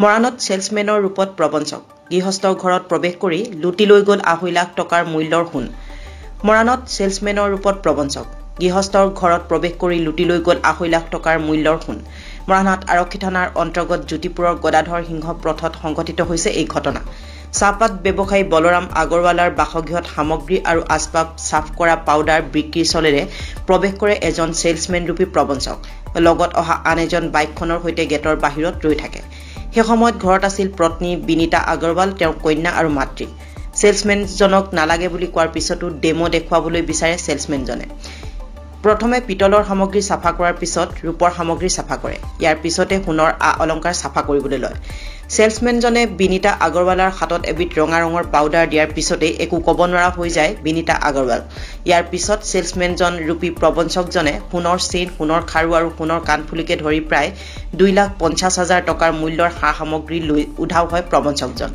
মৰাণত সেলছমেনৰ ৰূপত প্ৰবঞ্চক গৃহস্থৰ ঘৰত প্ৰৱেশ কৰি লুটি লৈ গ'ল 2.5 লাখ টকাৰ মূল্যৰ সোণ মৰাণত সেলছমেনৰ ৰূপত প্ৰবঞ্চক গৃহস্থৰ ঘৰত প্ৰৱেশ কৰি লুটি লৈ গ'ল 2.5 লাখ টকাৰ মূল্যৰ সোণ মৰাণত আৰক্ষী থানাৰ অন্তৰ্গত জ্যোতিপুৰৰ গদাধৰ সিংহ পথত সংঘটিত হৈছে এই ঘটনা চাহপাত ব্যৱসায়ী বলৰাম আগৰৱালাৰ বাসগৃহত সামগ্ৰী আৰু আসবাব সাফ কৰা পাউডাৰ বিক্ৰীৰ চলেৰে প্ৰৱেশ কৰে এজন সেলছমেন ৰূপী প্ৰবঞ্চক লগত অহা আন এজন বাইকখনৰ সৈতে গেটৰ বাহিৰত ৰৈ থাকে সেই সময়ত ঘৰত আছিল পত্নী বিনিতা আগৰৱাল তেওঁৰ কন্যা আৰু মাতৃ সেলছমেনজনক নালাগে বুলি কোৱাৰ পিছতো ডেমো দেখুৱাবলৈ বিচাৰে সেলছমেনজনে প্ৰথমে পিতলৰ সামগ্ৰী সাফা কৰাৰ পিছত ৰূপৰ সামগ্ৰী সাফা কৰে ইয়াৰ পিছতে সোণৰ অলংকাৰ সাফা কৰিবলৈ লয় সেলছমেনজনে বিনিতা আগৰৱালাৰ হাতত এবিধ ৰঙা ৰঙৰ পাউডাৰ দিয়াৰ পিছতে একো ক'ব নোৱাৰা হৈ যায় বিনিতা আগৰৱাল ইয়াৰ পিছত সেলছমেনজন ৰূপী প্ৰবঞ্চকজনে সোণৰ চেইন সোণৰ খাৰু আৰু সোণৰ কাণফুলিকে ধৰি প্ৰায় 2,50,000 টকাৰ মূল্যৰ সামগ্ৰী লৈ উধাও হয় প্ৰবঞ্চকজন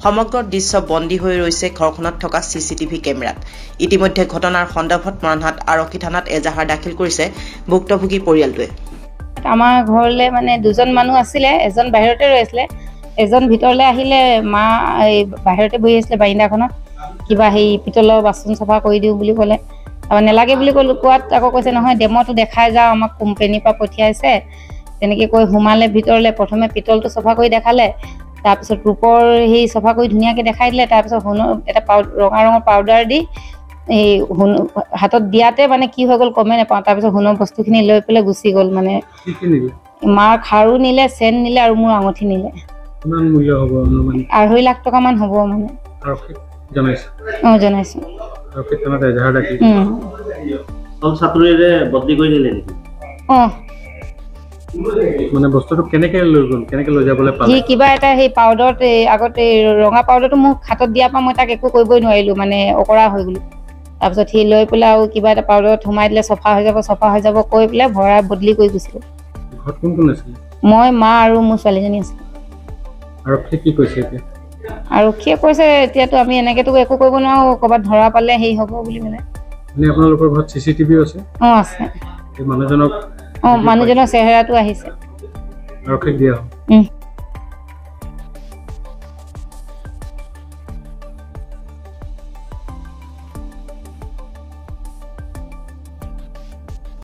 সমগ্ৰ দৃশ্য বন্দী হৈ ৰৈছে ঘৰখনত থকা সিসিটিভি কেমেৰাত ইতিমধ্যে ঘটনাৰ সন্দৰ্ভত মৰাণহাট আৰক্ষী থানাত এজাহাৰ দাখিল কৰিছে ভুক্তভোগী পৰিয়ালটোৱে আমাৰ ঘৰলে মানে দুজন মানুহ আছিল এজন বাহিৰতে ৰৈছিলে এজন ভিতৰলে আহিলে মা বাহিৰতে বহি আছিল বাৰিন্দাখনত কিবা হেই পিতলৰ বাচন সফা কৰি দিও বুলি ক'লে আৰু নেলাগে বুলি কোৱাত আকৌ কৈছে নহয় ডেমোটো দেখাই যাও আমাক কোম্পানীৰ পৰা পঠিয়াইছে তেনেকৈ কৈ হুমালে ভিতৰলে প্ৰথমে পিতলটো সফা কৰি দেখালে তাৰ পিছত ৰূপৰ হেই সফা কৰি ধুনীয়াকৈ দেখাই দিলে তাৰ পিছত এটা ৰঙা ৰঙৰ পাউডাৰ দি এই হাতত দিয়াতে মানে কি হৈ গ'ল কমে নাপাওঁ তাৰ পিছত সোণৰ বস্তুখিনি লৈ পেলাই গুচি গ'ল মানে মাৰ খাৰু নিলে চেন নিলে আৰু মোৰ আঙুঠি নিলে কিমান মূল্য হ'ব অনুমানিক 2.5 লাখ টকা মান হ'ব মানে আৰক্ষী জনাইছে জনাইছো আৰক্ষী থানাত এজাহাৰ দাখিল অল ছাত্ৰীৰে বদলি কৰি দিলে নেকি মানে বস্তুটো কেনেকৈ লৈ গ'ল কেনেকৈ লৈ যাবলৈ পালে কিবা এটা সেই পাউডাৰত আগতে ৰঙা পাউডাৰটো মোক হাতত দিয়াৰ পৰা মই তাক একো কৰিবই নোৱাৰিলোঁ মানে অকৰা হৈ গ'লো তাৰপিছত সি লৈ পেলাই আৰু কিবা এটা পাউডাৰত সোমাই দিলে চফা হৈ যাব কৈ পেলাই ভৰাই বদলি কৰি গুচি গ'ল ঘৰত কোন কোন আছিল মই মা আৰু মোৰ ছোৱালীজনী আছিলোঁ আৰক্ষী কি কৈছে এতিয়া আৰক্ষীয়ে কৈছে এতিয়াতো আমি এনেকেতো একো কৰিব নোৱাৰো ক'ৰবাত ধৰা পালে হেৰি হ'ব বুলি মানে আপোনালোকৰ ঘৰত চিচিটিভি আছে আছে মানুহজনক মানুহজনৰ চেহেৰাটো আহিছে আৰক্ষীক দিয়া